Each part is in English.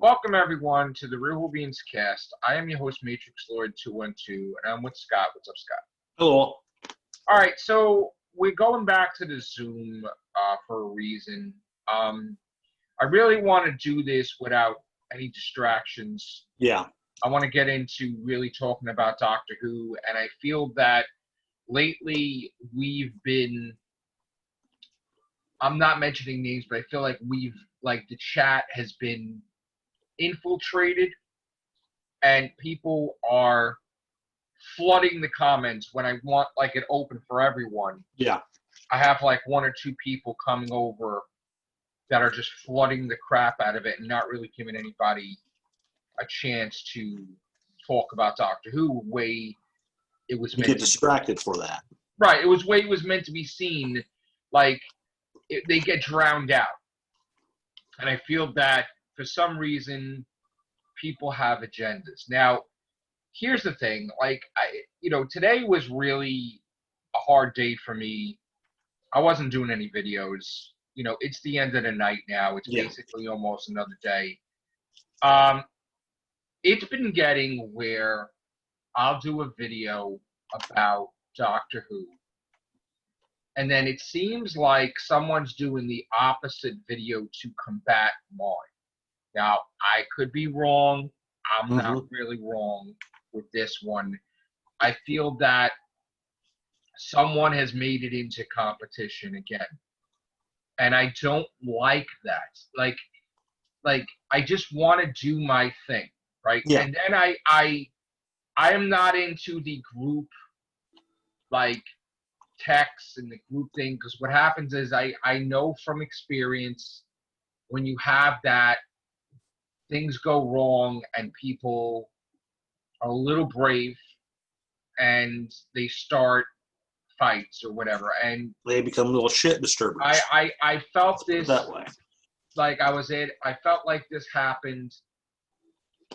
Welcome everyone to the Real Whovians cast. I am your host, Matrix Lord 212, and I'm with Scott. What's up, Scott? Hello. All right, so we're going back to the Zoom for a reason. I really want to do this without any distractions. Yeah. I want to get into really talking about Doctor Who, and I feel that lately we've been, I'm not mentioning names, but I feel like the chat has been infiltrated and people are flooding the comments when I want it open for everyone. Yeah. I have one or two people coming over that are just flooding the crap out of it and not really giving anybody a chance to talk about Doctor Who the way it was meant to be. Get distracted for that. Right. It was the way it was meant to be seen. They get drowned out. And I feel that for some reason, people have agendas. Now, here's the thing. Today was really a hard day for me. I wasn't doing any videos. It's the end of the night now. It's basically almost another day. It's been getting where I'll do a video about Doctor Who, and then it seems like someone's doing the opposite video to combat mine. Now, I could be wrong. I'm not really wrong with this one. I feel that someone has made it into competition again. And I don't like that. I just want to do my thing, right? Yeah. And then I am not into the group, text and the group thing, because what happens is I know from experience when you have that, things go wrong and people are a little brave and they start fights or whatever, and they become little shit disturbers. I felt this that way. I felt like this happened,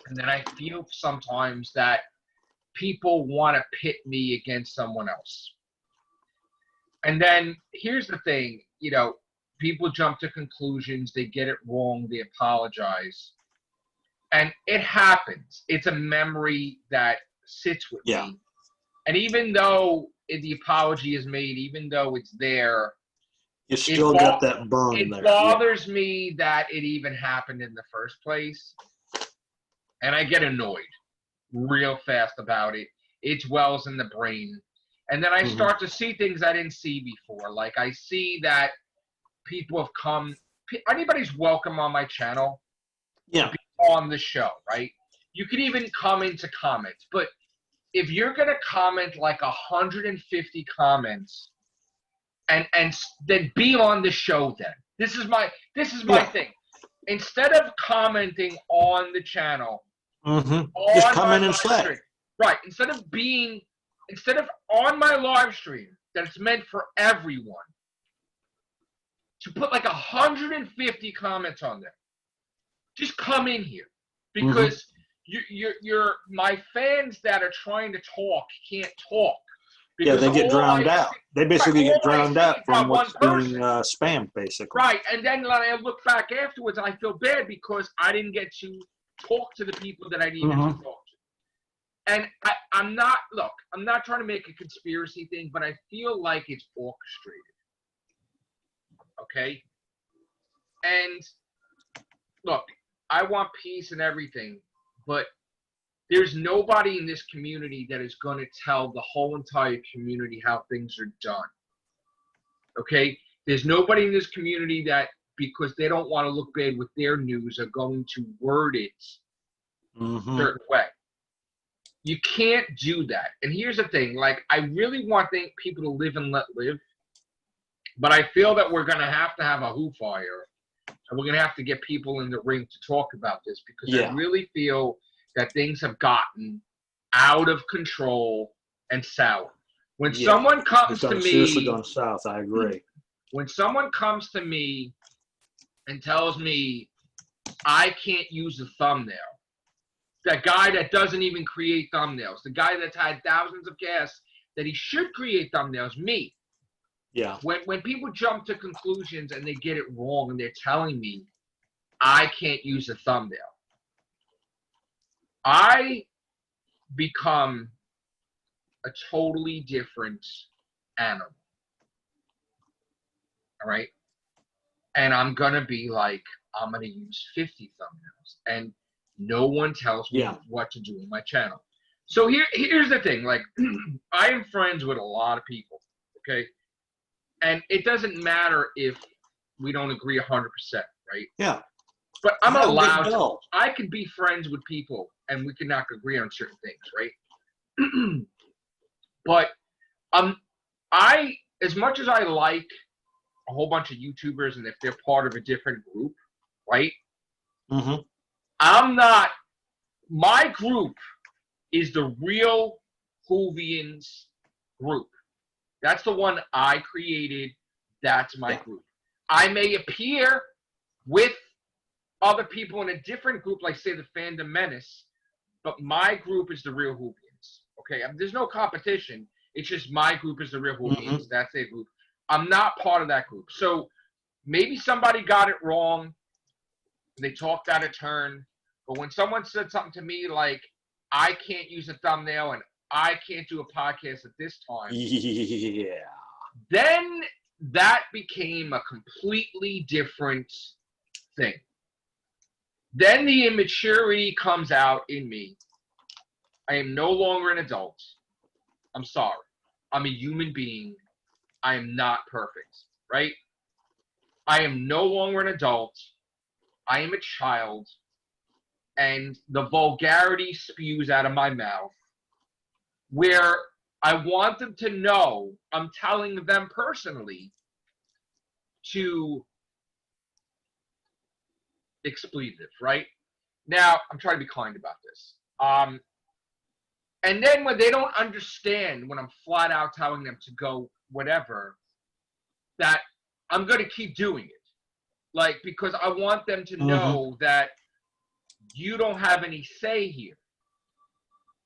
and then I feel sometimes that people want to pit me against someone else. And then here's the thing, people jump to conclusions, they get it wrong, they apologize. And it happens. It's a memory that sits with me. And even though the apology is made, even though it's there, you still got that burn there. It bothers me that it even happened in the first place. And I get annoyed real fast about it. It dwells in the brain. And then I start to see things I didn't see before. Like I see that people have come. Anybody's welcome on my channel. Yeah. On the show, right? You could even come into comments, but if you're gonna comment 150 comments, and then be on the show, then this is my thing. Instead of commenting on the channel, just come in and say, right? Instead of on my live stream that's meant for everyone, to put 150 comments on there. Just come in here, because you're my fans that are trying to talk can't talk. Yeah, they get drowned out. They basically get drowned out from what's being spammed, basically. Right, and then when I look back afterwards, I feel bad because I didn't get to talk to the people that I needed to talk to. And I'm not trying to make a conspiracy thing, but I feel like it's orchestrated. Okay? And look, I want peace and everything, but there's nobody in this community that is going to tell the whole entire community how things are done. Okay? There's nobody in this community that, because they don't want to look bad with their news, are going to word it a certain way. You can't do that. And here's the thing, I really want people to live and let live, but I feel that we're going to have a Who fire. And we're going to have to get people in the ring to talk about this, because I really feel that things have gotten out of control and sour. When someone comes to me... seriously gone south, I agree. When someone comes to me and tells me I can't use a thumbnail, that guy that doesn't even create thumbnails, the guy that's had thousands of guests that he should create thumbnails, me. Yeah. When people jump to conclusions and they get it wrong and they're telling me I can't use a thumbnail, I become a totally different animal. All right. And I'm going to be like, I'm going to use 50 thumbnails. And no one tells me what to do in my channel. So here's the thing. Like, I am friends with a lot of people. Okay. And it doesn't matter if we don't agree 100%. Right. Yeah. But I'm allowed to. I can be friends with people and we can not agree on certain things. Right. But as much as I like a whole bunch of YouTubers and if they're part of a different group, right? Mm-hmm. I'm not. My group is the real Whovians group. That's the one I created. That's my group. I may appear with other people in a different group, like say the Fandom Menace, but my group is the real Whovians. Okay, there's no competition. It's just my group is the real Whovians. Mm-hmm. That's their group. I'm not part of that group. So maybe somebody got it wrong. They talked out of turn. But when someone said something to me like, I can't use a thumbnail and I can't do a podcast at this time. Yeah. Then that became a completely different thing. Then the immaturity comes out in me. I am no longer an adult. I'm sorry. I'm a human being. I am not perfect, right? I am no longer an adult. I am a child. And the vulgarity spews out of my mouth where I want them to know I'm telling them personally to expletive, right? Now, I'm trying to be kind about this. And then when they don't understand, when I'm flat out telling them to go whatever, that I'm going to keep doing it. Like, because I want them to know that you don't have any say here,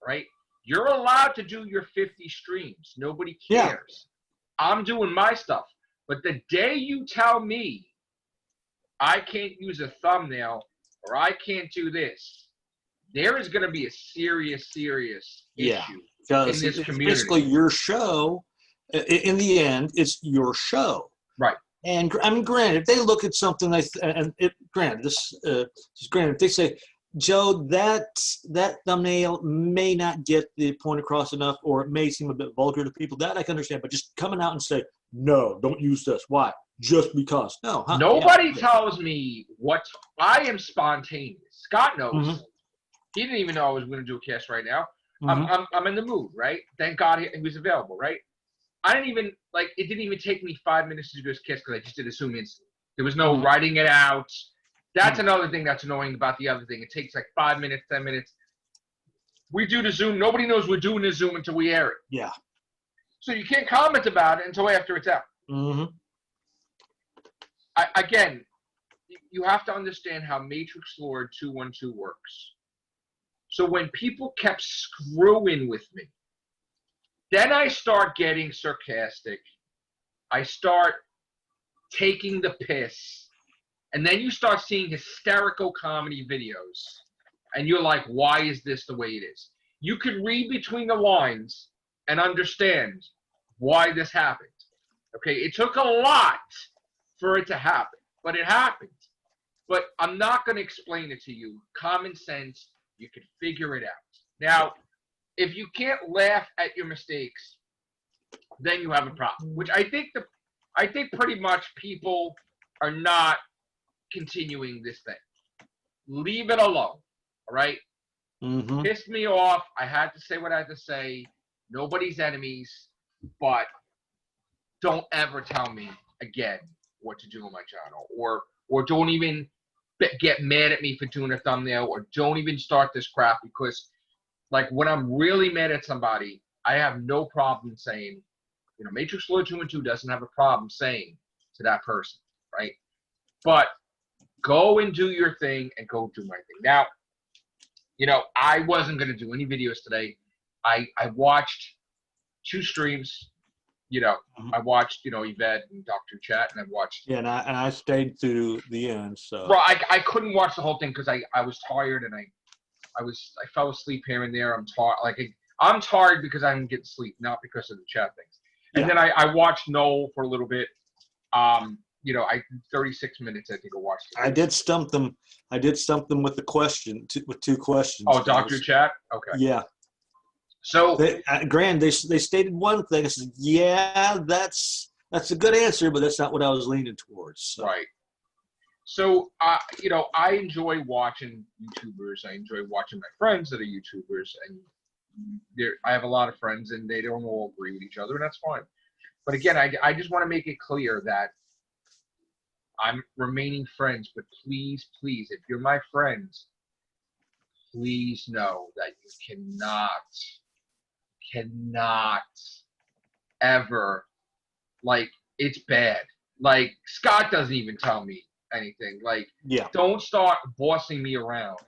right? You're allowed to do your 50 streams. Nobody cares. Yeah. I'm doing my stuff. But the day you tell me I can't use a thumbnail or I can't do this, there is going to be a serious issue in this community. Basically, your show, in the end, it's your show. Right. And I mean, granted, if they look at something, granted, if they say, Joe, that thumbnail may not get the point across enough, or it may seem a bit vulgar to people, that I can understand. But just coming out and say, no, don't use this. Why? Just because. No. Huh? Nobody tells me what. I am spontaneous. Scott knows. Mm-hmm. He didn't even know I was going to do a cast right now. Mm-hmm. I'm in the mood, right? Thank God he was available, right? I didn't even, it didn't even take me 5 minutes to do this cast because I just did a Zoom instantly. There was no writing it out. That's another thing that's annoying about the other thing. It takes 5 minutes, 10 minutes. We do the Zoom. Nobody knows we're doing the Zoom until we air it. Yeah. So you can't comment about it until after it's out. Mm-hmm. Again, you have to understand how Matrix Lord 212 works. So when people kept screwing with me, then I start getting sarcastic. I start taking the piss. And then you start seeing hysterical comedy videos. And you're like, why is this the way it is? You could read between the lines and understand why this happened. Okay, it took a lot for it to happen. But it happened. But I'm not going to explain it to you. Common sense, you can figure it out. Now, if you can't laugh at your mistakes, then you have a problem. Which I think pretty much people are not continuing this thing. Leave it alone. All right? Mm-hmm. Pissed me off. I had to say what I had to say. Nobody's enemies. But don't ever tell me again what to do on my channel. Or don't even get mad at me for doing a thumbnail. Or don't even start this crap because when I'm really mad at somebody, I have no problem saying, Matrix Lord 212 doesn't have a problem saying to that person, right? But go and do your thing and go do my thing. Now, I wasn't going to do any videos today. I watched 2 streams. I watched, Yvette and Dr. Chat, and I watched. Yeah, and I stayed through the end. So. Well, I couldn't watch the whole thing because I was tired and I fell asleep here and there. I'm tired. I'm tired because I didn't get sleep, not because of the chat things. And then I watched Noel for a little bit. 36 minutes I think I watched it. I did stump them. With the question, with 2 questions. Oh, Dr. Chat? Okay. Yeah. So, Grand, they stated one thing. I said, yeah, that's a good answer, but that's not what I was leaning towards. So. Right. So, I enjoy watching YouTubers. I enjoy watching my friends that are YouTubers, and I have a lot of friends, and they don't all agree with each other, and that's fine. But again, I just want to make it clear that I'm remaining friends, but please, if you're my friends, please know that you cannot ever, it's bad. Scott doesn't even tell me anything. Don't start bossing me around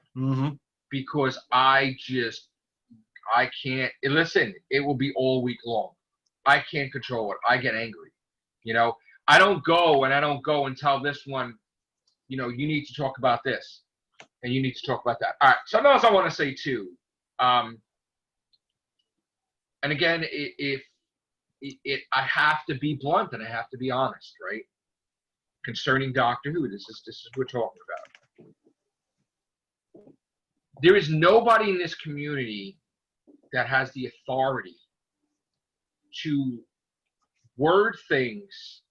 because I can't. Listen, it will be all week long. I can't control it. I get angry. I don't go and tell this one, you need to talk about this and you need to talk about that. All right. Something else I want to say too. And again, I have to be blunt and I have to be honest, right? Concerning Doctor Who, this is what we're talking about. There is nobody in this community that has the authority to word things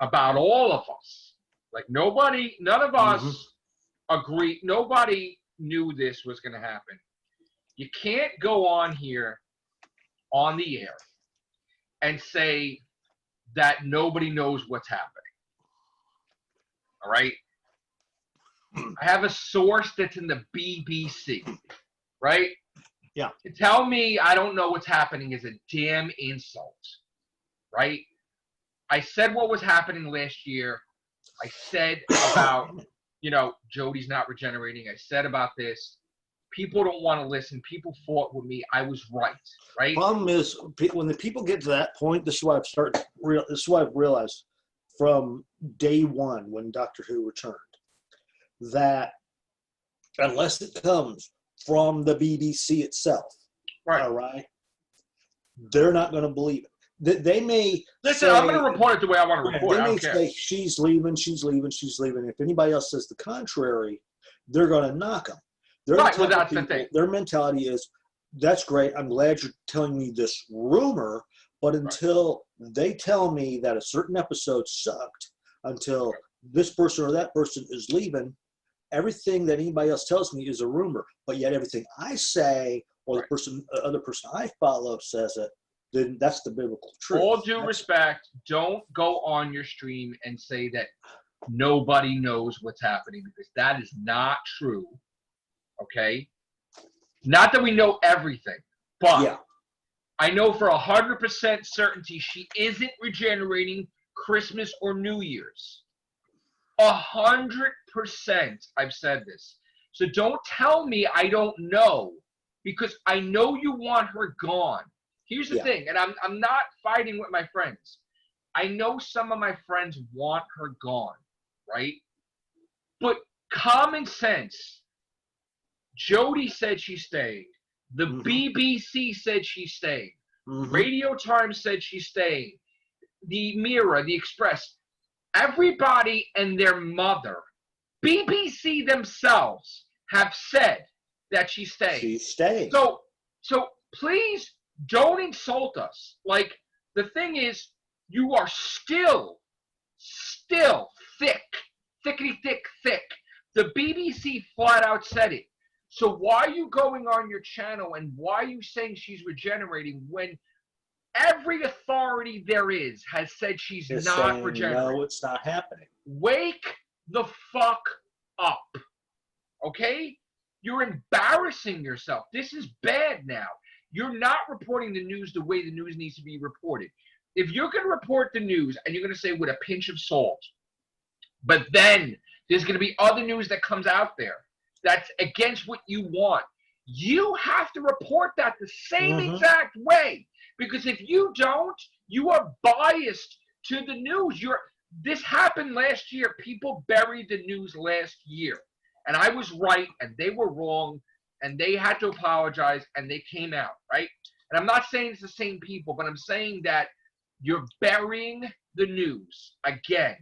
about all of us. None of us agree. Nobody knew this was going to happen. You can't go on here on the air and say that nobody knows what's happening. All right? I have a source that's in the BBC, right? Yeah. To tell me I don't know what's happening is a damn insult, right? I said what was happening last year. I said about, Jodie's not regenerating. I said about this. People don't want to listen. People fought with me. I was right? Problem is, when the people get to that point, this is what I've realized from day one when Doctor Who returned, that unless it comes from the BBC itself, right? All right, they're not going to believe it. They may listen. I'm going to report it the way I want to report. They I may don't care. say she's leaving. If anybody else says the contrary, they're going to knock them. Right. Well, that's the thing. Their mentality is, that's great. I'm glad you're telling me this rumor, but until they tell me that a certain episode sucked, until this person or that person is leaving, everything that anybody else tells me is a rumor. But yet everything I say or the other person I follow says it, then that's the biblical truth. All due respect, don't go on your stream and say that nobody knows what's happening, because that is not true. Okay? Not that we know everything, but I know for 100% certainty she isn't regenerating Christmas or New Year's. 100% I've said this. So don't tell me I don't know, because I know you want her gone. Here's the thing, and I'm not fighting with my friends. I know some of my friends want her gone, right? But common sense, Jodie said she's staying. The BBC said she's staying. Radio Times said she's staying. The Mirror, the Express, everybody and their mother, BBC themselves have said that she's staying. She's staying. So please don't insult us. The thing is, you are still thickety thick. The BBC flat out said it. So why are you going on your channel and why are you saying she's regenerating when every authority there is has said she's not regenerating? No, it's not happening. Wake the fuck up. Okay? You're embarrassing yourself. This is bad now. You're not reporting the news the way the news needs to be reported. If you're going to report the news and you're going to say with a pinch of salt, but then there's going to be other news that comes out there that's against what you want, you have to report that the same exact way. Because if you don't, you are biased to the news. This happened last year. People buried the news last year. And I was right and they were wrong. and they had to apologize, and they came out, right? And I'm not saying it's the same people, but I'm saying that you're burying the news again.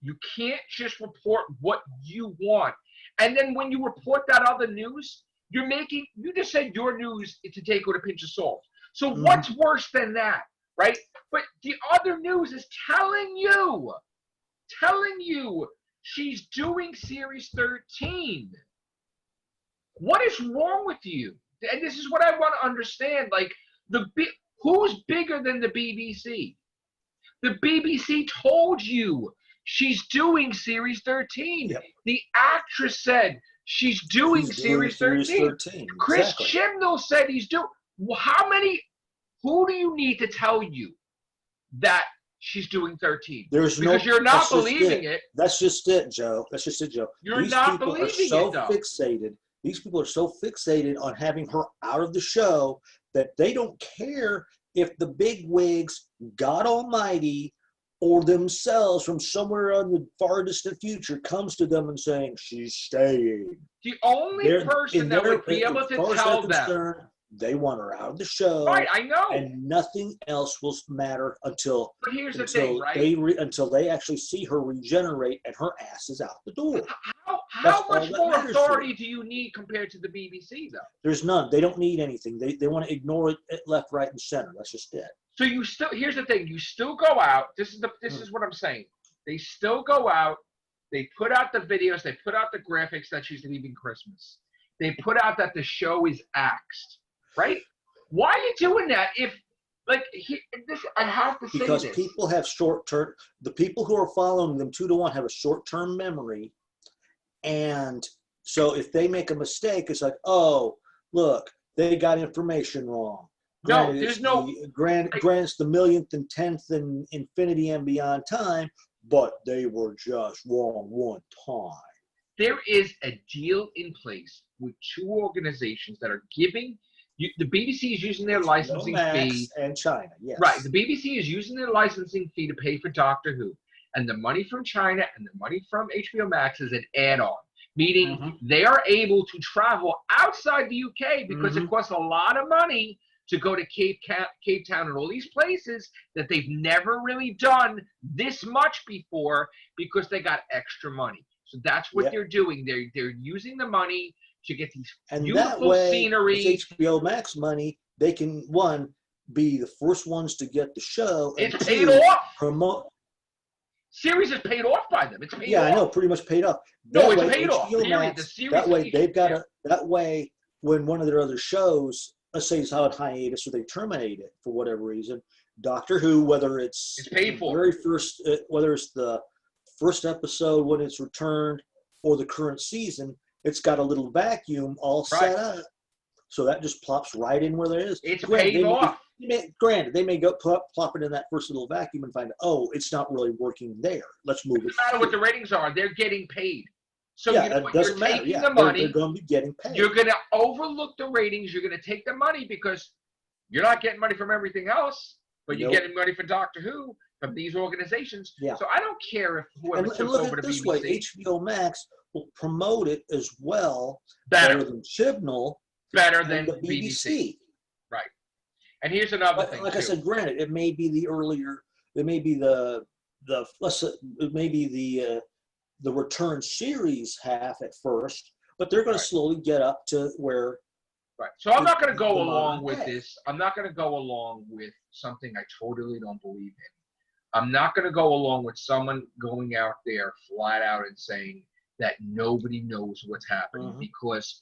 You can't just report what you want. And then when you report that other news, you just said your news is to take with a pinch of salt. So what's worse than that, right? But the other news is telling you she's doing Series 13. What is wrong with you? And this is what I want to understand. Like, who's bigger than the BBC? The BBC told you she's doing Series 13. Yep. The actress said she's doing Series 13. Chris Chibnall said he's doing. Who do you need to tell you that she's doing 13? Because you're not believing it. That's just it, Joe. That's just it, Joe. You're not believing it, though. These people are so fixated on having her out of the show that they don't care if the big wigs, God Almighty, or themselves from somewhere in the far distant future comes to them and saying, she's staying. The only person that would be able to tell them. They want her out of the show. Right, I know. And nothing else will matter until until they actually see her regenerate and her ass is out the door. How much more authority do you need compared to the BBC, though? There's none. They don't need anything. They want to ignore it left, right, and center. That's just it. So here's the thing. You still go out. This is what I'm saying. They still go out. They put out the videos. They put out the graphics that she's leaving Christmas. They put out that the show is axed. Right? Why are you doing that? I have to say because this. People have short-term. The people who are following them 2-to-1 have a short-term memory, and so if they make a mistake, it's like, oh, look, they got information wrong. Granted, it's the millionth and 10th in infinity and beyond time, but they were just wrong one time. There is a deal in place with two organizations that are giving. The BBC is using their licensing fee. And China, yes. Right. The BBC is using their licensing fee to pay for Doctor Who. And the money from China and the money from HBO Max is an add-on, meaning they are able to travel outside the UK because it costs a lot of money to go to Cape Town and all these places that they've never really done this much before because they got extra money. So that's what they're doing. They're using the money to get these beautiful scenery. With HBO Max money, they can, one, be the first ones to get the show. It's paid off. Promote. Series is paid off by them. It's paid off. I know, pretty much paid off. No, it's paid off. That way, when one of their other shows, let's say it's on hiatus or they terminate it for whatever reason, Doctor Who, whether it's paid for. Whether it's the first episode when it's returned or the current season, it's got a little vacuum all set up. So that just plops right in where there is. It's paid off. Granted, they may go plop it in that first little vacuum and find, it's not really working there. Let's move it. No matter what the ratings are, they're getting paid. So it doesn't matter. Taking the money, they're going to be getting paid. You're going to overlook the ratings. You're going to take the money because you're not getting money from everything else, but you're getting money for Doctor Who from these organizations. Yeah. So I don't care if whoever took over the BBC. This way, HBO Max will promote it as well, better than Chibnall, better than the BBC. Right. And here's another thing. Like I said, granted, it may be the return series half at first, but they're going to slowly get up to where. Right. So I'm not going to go along with this. I'm not going to go along with something I totally don't believe in. I'm not going to go along with someone going out there flat out and saying that nobody knows what's happening because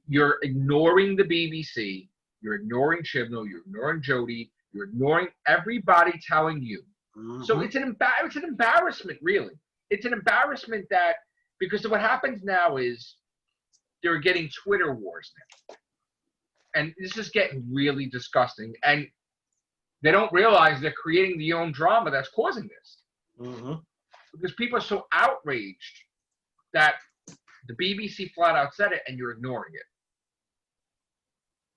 you're ignoring the BBC, you're ignoring Chibnall, you're ignoring Jodie, you're ignoring everybody telling you. So it's an embarrassment, really. It's an embarrassment that because what happens now is they're getting Twitter wars now. And this is getting really disgusting. And they don't realize they're creating their own drama that's causing this. Because people are so outraged that the BBC flat out said it and you're ignoring it.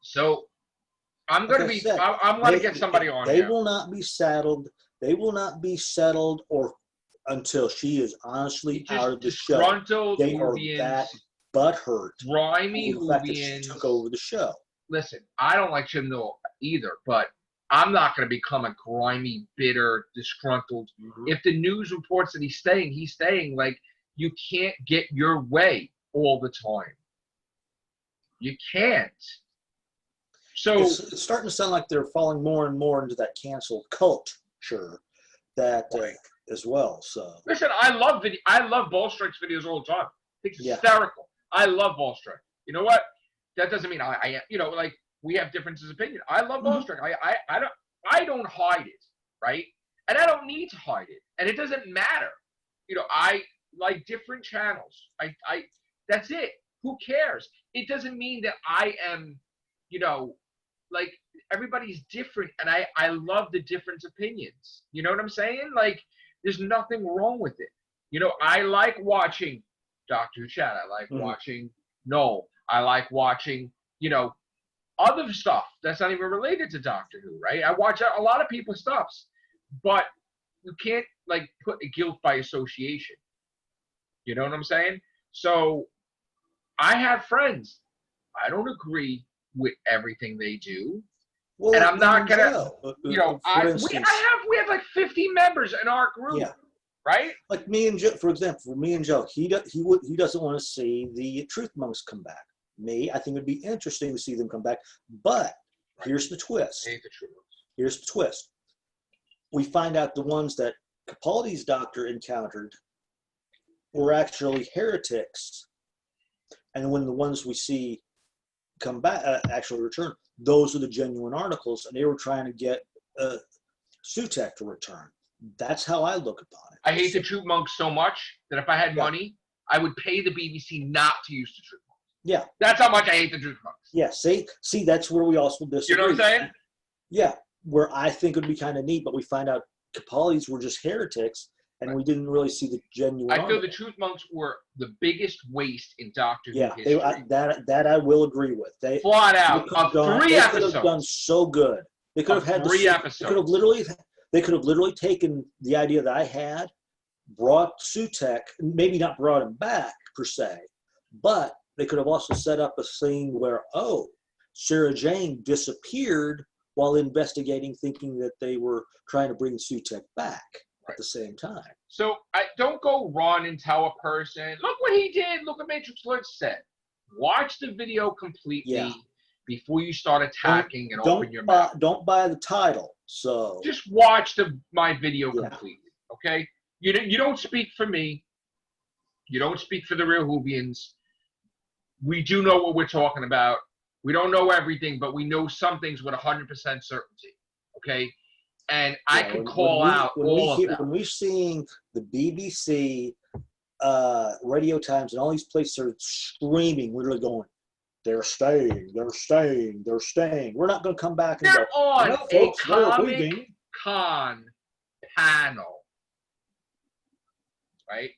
So I'm going to get somebody on here. They will not be saddled. They will not be settled or until she is honestly out of the show. They are that butthurt grimy over the fact that she Whovians took over the show. Listen, I don't like Chibnall either, but I'm not going to become a grimy, bitter, disgruntled. If the news reports that he's staying, he's staying. Like, you can't get your way all the time. You can't. So it's starting to sound like they're falling more and more into that cancel culture that as well. So listen, I love Ball Strike's videos all the time. It's hysterical. I love Ball Strike. You know what? That doesn't mean I like we have differences of opinion. I love Ball Strike. I don't hide it, right? And I don't need to hide it. And it doesn't matter. I like different channels. I that's it. Who cares? It doesn't mean that I am, like everybody's different, and I love the different opinions. You know what I'm saying? Like, there's nothing wrong with it. I like watching Doctor Who chat. I like watching Noel. I like watching, other stuff that's not even related to Doctor Who, right? I watch a lot of people's stuffs, but you can't like put a guilt by association. You know what I'm saying? So I have friends. I don't agree with everything they do. Well, and I'm not gonna, we have like 50 members in our group, right? Like me and Joe, for example, for me and Joe, he doesn't want to see the Truth Monks come back. Me, I think it'd be interesting to see them come back, but here's the twist. I hate the Truth Monks. Here's the twist. We find out the ones that Capaldi's doctor encountered were actually heretics, and when the ones we see come back, actually return, those are the genuine articles, and they were trying to get Sutek to return. That's how I look upon it. I hate the Truth Monks so much that if I had money, I would pay the BBC not to use the Truth Monks. Yeah. That's how much I hate the Truth Monks. Yeah, see, that's where we also disagree. You know what I'm saying? Yeah, where I think it would be kind of neat, but we find out Capaldi's were just heretics, and we didn't really see the genuine. I feel the Truth Monks were the biggest waste in Doctor Who history. That I will agree with. They flat out of 3 episodes. They could have done so good. They could have had 3 episodes. They could have literally taken the idea that I had, brought Sutek, maybe not brought him back per se, but they could have also set up a scene where, Sarah Jane disappeared while investigating, thinking that they were trying to bring Sutek back at the same time. So I don't go run and tell a person, look what he did, look what Matrix Lurch said. Watch the video completely before you start attacking and open your mouth. Don't buy the title. So just watch my video completely, okay? You don't speak for me. You don't speak for the real Whovians. We do know what we're talking about. We don't know everything, but we know some things with 100% certainty, okay? And I can call out all of them. When we're seeing the BBC, Radio Times, and all these places are screaming, literally going, they're staying, they're staying, they're staying. We're not going to come back and they're go, on a Comic-Con panel, right?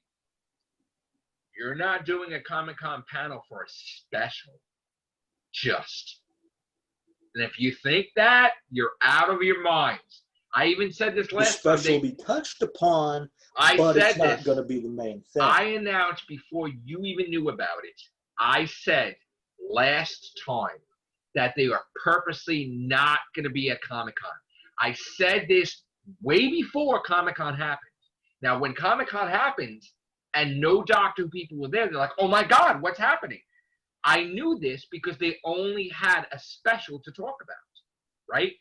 You're not doing a Comic-Con panel for a special. And if you think that, you're out of your minds. I even said this last time. The special will be touched upon, but it's not going to be the main thing. I announced before you even knew about it. I said last time that they are purposely not going to be at Comic-Con. I said this way before Comic-Con happened. Now, when Comic-Con happened and no Doctor Who people were there, they're like, oh my God, what's happening? I knew this because they only had a special to talk about, right?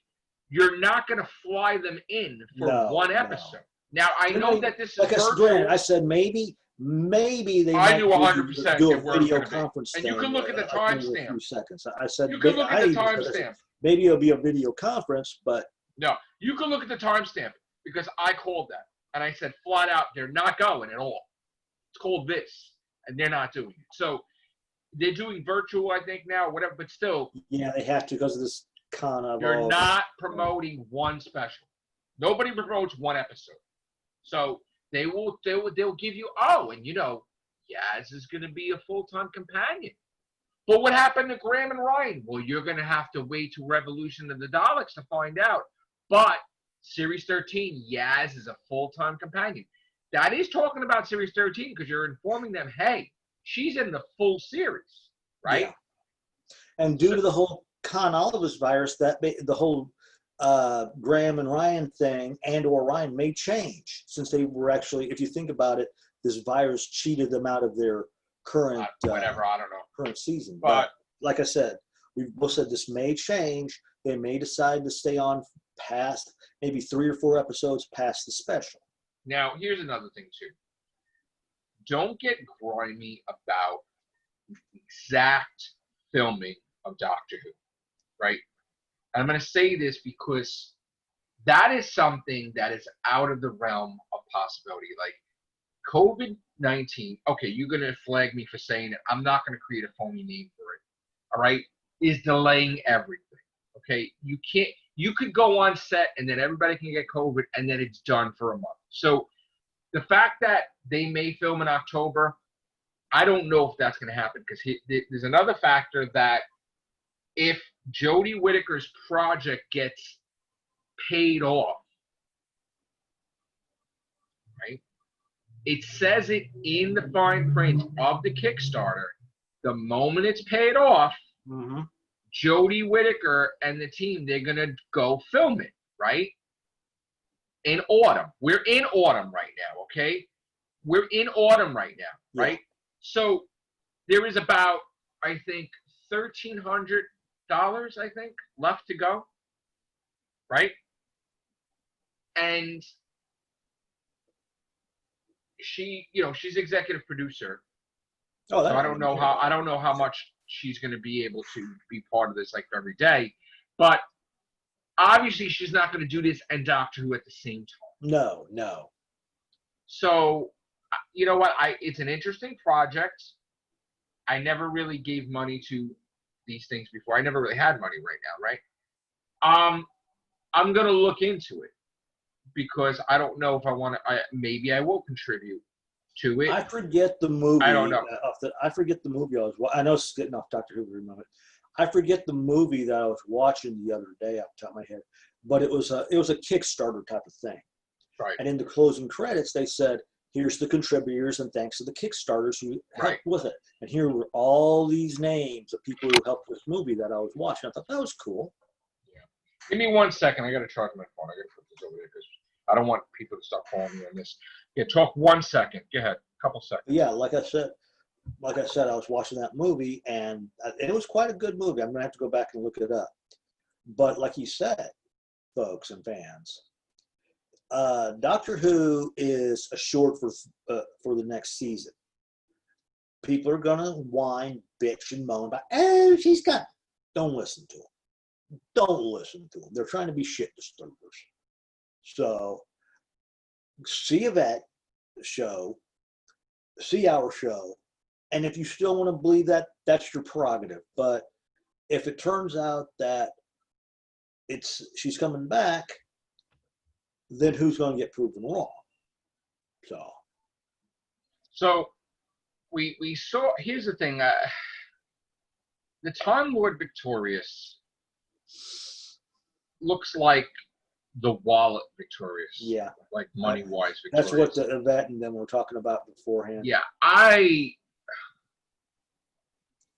You're not going to fly them in for one episode. Now, I know that this is virtual. I said maybe they I knew 100% do a video conference thing. And you can look at the timestamp. I said you can look at the timestamp. Maybe it'll be a video conference, but no, you can look at the timestamp because I called that and I said flat out they're not going at all. It's called this, and they're not doing it. So they're doing virtual, I think now, whatever. But still, yeah, they have to because of this con of. You're not promoting one special. Nobody promotes one episode. So they'll give you, and Yaz is going to be a full-time companion. But what happened to Graham and Ryan? Well, you're going to have to wait till Revolution of the Daleks to find out. But Series 13, Yaz is a full-time companion. That is talking about Series 13 because you're informing them, hey, she's in the full series, right? Yeah. And due to the whole Con Olivus virus, the whole Graham and Ryan thing or Ryan may change, since they were actually, if you think about it, this virus cheated them out of their current whatever, I don't know. current season. But like I said, we've both said this may change. They may decide to stay on past maybe 3 or 4 episodes past the special. now here's another thing too. Don't get grimy about exact filming of Doctor Who, right? And I'm going to say this because that is something that is out of the realm of possibility. Like COVID-19, okay, you're going to flag me for saying it. I'm not going to create a phony name for it, all right, is delaying everything, okay? You could go on set and then everybody can get COVID and then it's done for a month. So the fact that they may film in October, I don't know if that's going to happen because there's another factor that if Jodie Whittaker's project gets paid off, right? It says it in the fine print of the Kickstarter. The moment it's paid off, Jodie Whittaker and the team, they're going to go film it, right? In autumn. We're in autumn right now, okay? We're in autumn right now, right? Yeah. So there is about, I think, $1,300, I think, left to go, right? And she, she's executive producer. Oh, so I don't know how much she's going to be able to be part of this like every day, but obviously she's not going to do this and Doctor Who at the same time. No. So, you know what? It's an interesting project. I never really gave money to these things before. I never really had money right now, right? I'm going to look into it because I don't know if I want to. Maybe I will contribute to it. I forget the movie. I don't know. I forget the movie I know it's getting off Doctor Who for a moment. I forget the movie that I was watching the other day off the top of my head, but it was a Kickstarter type of thing. Right. And in the closing credits, they said, "Here's the contributors, and thanks to the Kickstarters who helped with it." And here were all these names of people who helped with this movie that I was watching. I thought that was cool. Yeah. Give me 1 second. I got to charge my phone. I got to put this over there because I don't want people to stop calling me on this. Yeah, talk 1 second. Go ahead. A couple seconds. Yeah, like I said, I was watching that movie, and it was quite a good movie. I'm going to have to go back and look it up. But like you said, folks and fans, Doctor Who is assured for the next season. People are going to whine, bitch, and moan about, "Oh, she's got..." Don't listen to them. Don't listen to them. They're trying to be shit disturbers. So, see Yvette show, see our show, and if you still want to believe that, that's your prerogative. But if it turns out that she's coming back, then who's going to get proven wrong? So we saw. Here's the thing: the Time Lord Victorious looks like the wallet Victorious. Yeah, like money-wise Victorious. That's what the Yvette and them were talking about beforehand. Yeah, I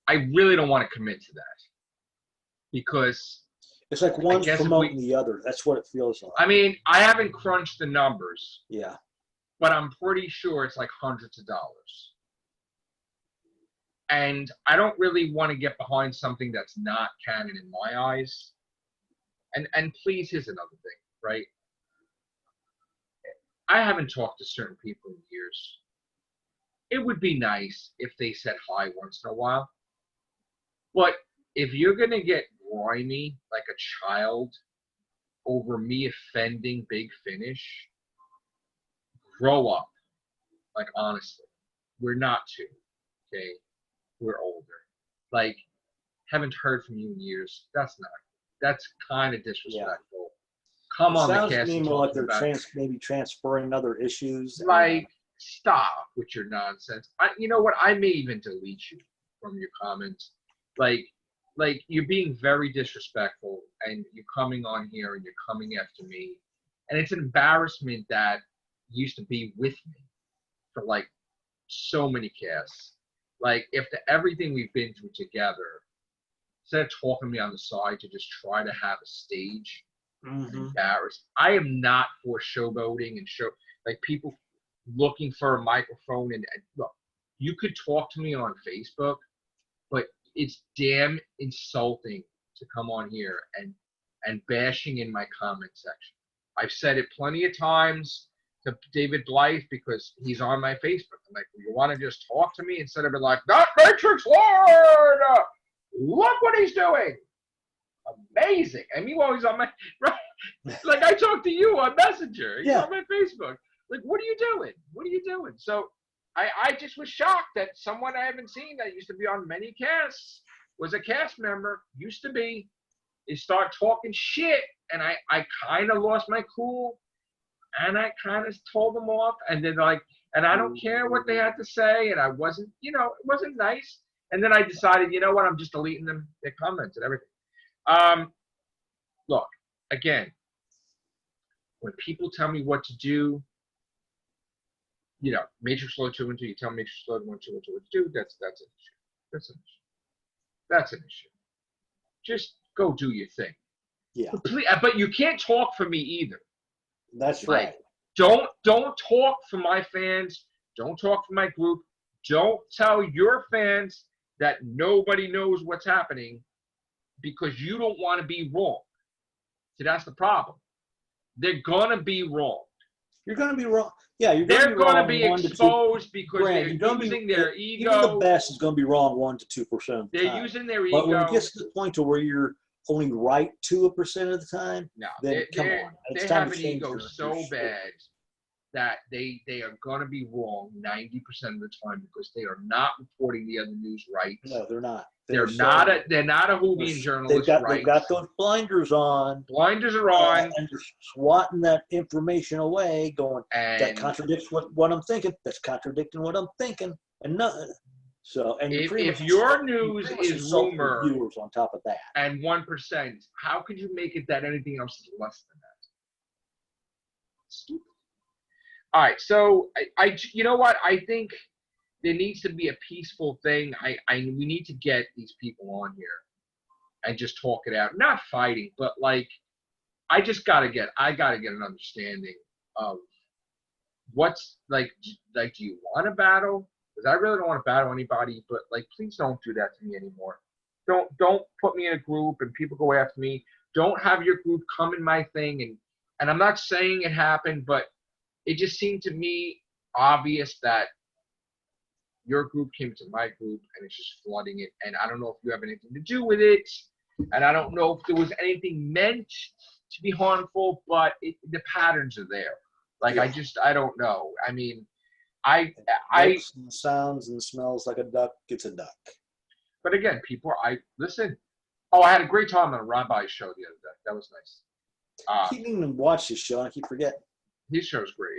really don't want to commit to that because it's like one's promoting the other. That's what it feels like. I mean, I haven't crunched the numbers. Yeah. But I'm pretty sure it's like hundreds of dollars. And I don't really want to get behind something that's not canon in my eyes. And please, here's another thing, right? I haven't talked to certain people in years. It would be nice if they said hi once in a while. But if you're going to get grimy like a child over me offending Big Finish, grow up. Like, honestly, we're not two, okay? We're older. Like, haven't heard from you in years. That's kind of disrespectful. Yeah. Come on, the cast. Sounds to me more like they're maybe transferring other issues. Like, stop with your nonsense. You know what? I may even delete you from your comments. Like you're being very disrespectful, and you're coming on here and you're coming after me, and it's an embarrassment that you used to be with me for like so many casts. Like, if everything we've been through together, instead of talking to me on the side to just try to have a stage and embarrass, I am not for showboating and like people looking for a microphone. And look, you could talk to me on Facebook, but it's damn insulting to come on here and bashing in my comment section. I've said it plenty of times to David Blythe because he's on my Facebook. I'm like, you want to just talk to me instead of being like, that Matrix Lord, look what he's doing. Amazing. And meanwhile, he's on my, right? Like I talked to you on Messenger. He's on my Facebook. Like, what are you doing? What are you doing? So I just was shocked that someone I haven't seen that used to be on many casts, was a cast member, used to be, is start talking shit. And I kind of lost my cool. And I kind of told them off, and then like, and I don't care what they had to say, and I wasn't, it wasn't nice. And then I decided, you know what, I'm just deleting them, their comments and everything. Look, again, when people tell me what to do, Matrix Load 2 and 2, you tell Matrix Load 1, 2, and 2 what to do, that's an issue. That's an issue. That's an issue. Just go do your thing. Yeah. But you can't talk for me either. That's right. Don't talk for my fans. Don't talk for my group. Don't tell your fans that nobody knows what's happening because you don't want to be wrong. See, that's the problem. They're gonna be wrong. You're gonna be wrong. Yeah, they're gonna be exposed because they're using their ego. Even the best is gonna be wrong 1% to 2% of the time. They're using their ego. But when it gets to the point to where you're only right 2% of the time, no, then come on. They have an ego so bad that they are going to be wrong 90% of the time because they are not reporting the other news right. No, they're not. They're not a Whovian journalist. They've got those blinders on. Blinders are on. And they're swatting that information away, going, that contradicts what I'm thinking. That's contradicting what I'm thinking. And nothing. So, and if your news is rumor viewers on top of that, and 1%, how could you make it that anything else is less than that? Stupid. All right, so I you know what? I think there needs to be a peaceful thing. We need to get these people on here and just talk it out. Not fighting, but like I gotta get an understanding of what's like. Do you want to battle? Because I really don't want to battle anybody, but like, please don't do that to me anymore. Don't put me in a group and people go after me. Don't have your group come in my thing. And I'm not saying it happened, but it just seemed to me obvious that your group came into my group and it's just flooding it. And I don't know if you have anything to do with it. And I don't know if there was anything meant to be harmful, but the patterns are there. Like, yeah. I don't know. I mean, sounds and smells like a duck gets a duck. But again, listen. Oh, I had a great time on a Rabbi's show the other day. That was nice. I keep meaning to watch his show and I keep forgetting. His show's great,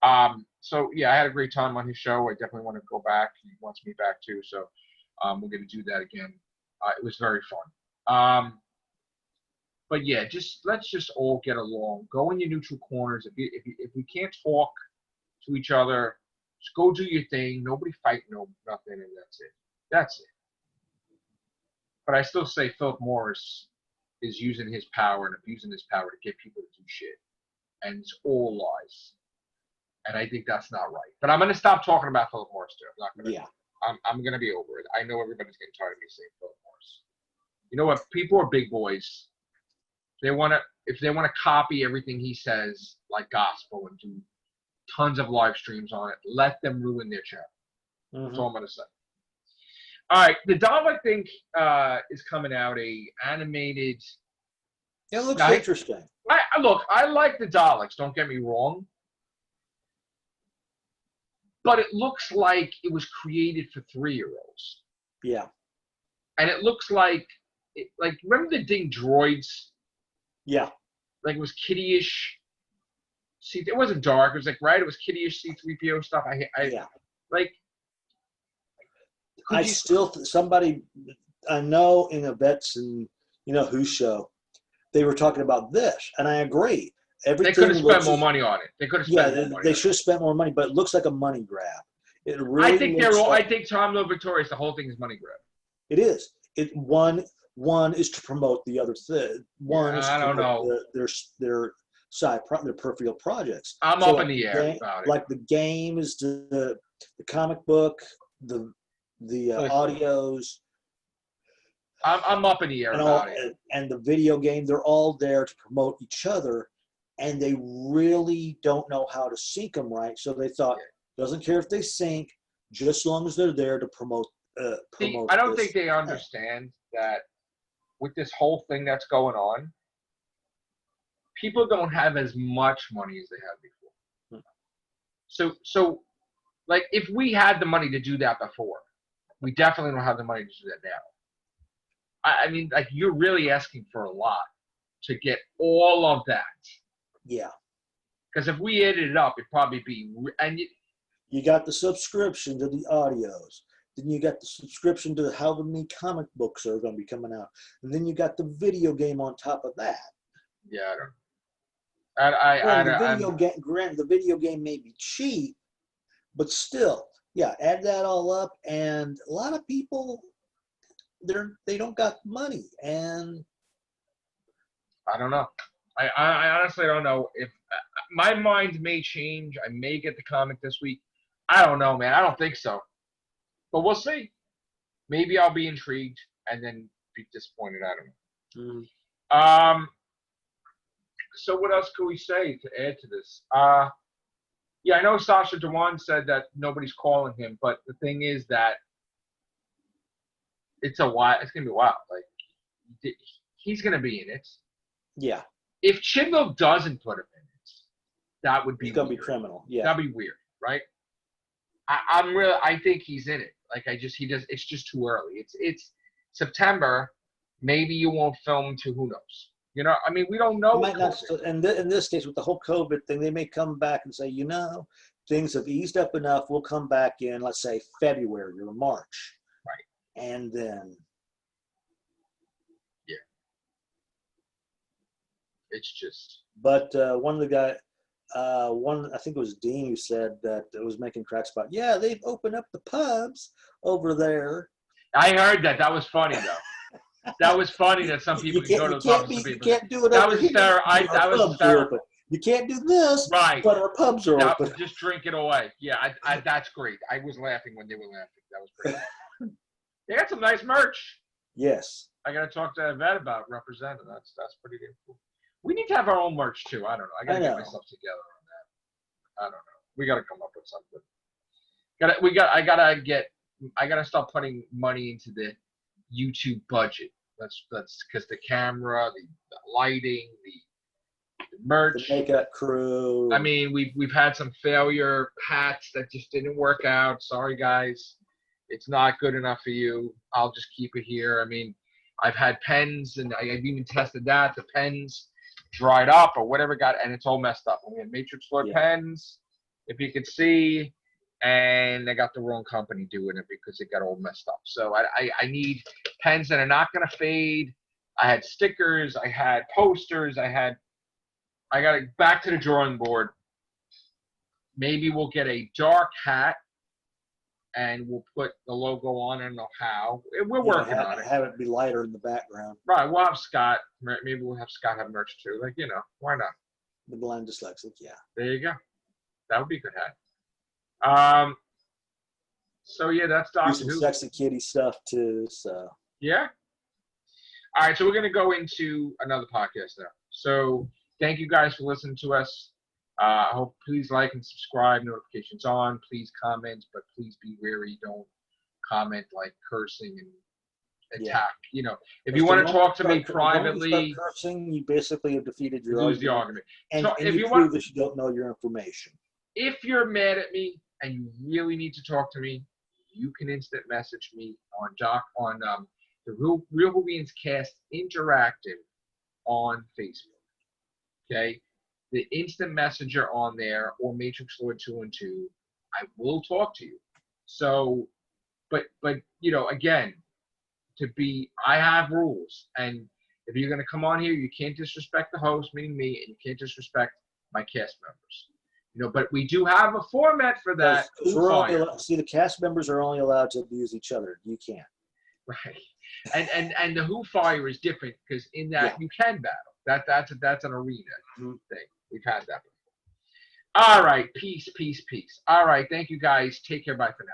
yeah. So yeah, I had a great time on his show. I definitely want to go back. He wants me back too, so we're gonna do that again. It was very fun. But yeah, let's just all get along. Go in your neutral corners. If we can't talk to each other, just go do your thing. Nobody fight, nothing, and that's it. That's it. But I still say Philip Morris is using his power and abusing his power to get people to do shit. And it's all lies. And I think that's not right. But I'm going to stop talking about Philip Morris too. I'm not going to. Yeah. I'm going to be over it. I know everybody's getting tired of me saying Philip Morris. You know what? People are big boys. If they want to copy everything he says like gospel and do tons of live streams on it, let them ruin their channel. Mm-hmm. That's all I'm going to say. All right, the doll I think is coming out, a animated. It looks interesting. I like the Daleks, don't get me wrong. But it looks like it was created for 3-year-olds. Yeah. And it looks like remember the Ding droids? Yeah. Like it was kiddie-ish. See, it wasn't dark. It was like, right? It was kiddie-ish C-3PO stuff. Yeah. Like. Somebody I know in the Vets and Who show, they were talking about this, and I agree. They could have spent more money on it. They could have spent more money. They should have spent more money, but it looks like a money grab. It really I think looks I like think Tom Little Victorious, the whole thing is money grab. it is. One is to promote the other thing. One is I to don't promote know. their peripheral projects. I'm So up in the air about it. like the game is the comic book, the Listen, audios, I'm up in the air and all, about it. and the video game. They're all there to promote each other, and they really don't know how to sync them right. So they thought, doesn't care if they sync, just as long as they're there to promote. See, I don't this. think they understand that with this whole thing that's going on, people don't have as much money as they had before. So like if we had the money to do that before, we definitely don't have the money to do that now. I mean, like you're really asking for a lot to get all of that. Yeah. Because if we added it up, it'd probably be You got the subscription to the audios. Then you got the subscription to how many comic books are going to be coming out. And then you got the video game on top of that. Yeah, I don't. Granted, the video game may be cheap, but still, yeah, add that all up, and a lot of people, they don't got money, and I don't know. I honestly don't know if my mind may change. I may get the comic this week. I don't know, man. I don't think so, but we'll see. Maybe I'll be intrigued and then be disappointed. I don't know. So what else could we say to add to this? Yeah, I know Sasha Dewan said that nobody's calling him, but the thing is that it's gonna be a while. Like he's gonna be in it. yeah, If Chibnall doesn't put him in it, that would be it's gonna weird. be criminal. Yeah, That'd be weird, right? I think he's in it. Like he does. It's just too early. It's September. Maybe you won't film to who knows. You know, I mean, we don't know. might not. And in this case, with the whole COVID thing, they may come back and say, things have eased up enough. We'll come back in, let's say, February or March. Right. And then. Yeah. It's just. But one of the guys, I think it was Dean who said that it was making cracks about, yeah, they've opened up the pubs over there. I heard that. That was funny, though. That was funny that some people can go to the pubs. You can't do it. That was fair. That was hysterical. You can't do this, right? But our pubs are open. Just drink it away. Yeah, that's great. I was laughing when they were laughing. That was great. They got some nice merch. Yes. I got to talk to Yvette about representing. That's pretty damn cool. We need to have our own merch too. I don't know. I got to get myself together on that. I don't know. We got to come up with something. I gotta start putting money into the YouTube budget. That's because the camera, the lighting, the merch, the makeup crew. I mean, we've had some failure hats that just didn't work out. Sorry guys, it's not good enough for you. I'll just keep it here. I mean, I've had pens and I've even tested that. The pens dried up or whatever and it's all messed up. We had Matrix Lord pens, if you could see. And I got the wrong company doing it because it got all messed up. So I need pens that are not going to fade. I had stickers. I had posters. I got it back to the drawing board. Maybe we'll get a dark hat and we'll put the logo on. I don't know how. We're working on it. Have it be lighter in the background. Right. We'll have Scott. Maybe we'll have Scott have merch too. Like, why not? The blind dyslexic, yeah. There you go. That would be a good hat. So yeah, that's Doctor Who. Sexy kitty stuff too. So yeah. All right, so we're gonna go into another podcast now. So thank you guys for listening to us. I hope please like and subscribe. Notifications on. Please comment, but please be wary. Don't comment like cursing and attack. If you want to talk to me privately, cursing, you basically have defeated your lose the argument. And if you prove that you don't know your information. If you're mad at me and you really need to talk to me, you can instant message me on the Real Whovians Cast Interactive on Facebook. Okay, the instant messenger on there or Matrix Lord 212, I will talk to you. So, but again, I have rules, and if you're gonna come on here, you can't disrespect the host, meaning me, and you can't disrespect my cast members. You know, but we do have a format for that. Because Who Fire. see, the cast members are only allowed to abuse each other. You can't. Right. And the Who Fire is different because in that you can battle. That's an arena thing. We've had that before. All right. Peace. All right. Thank you guys. Take care. Bye for now.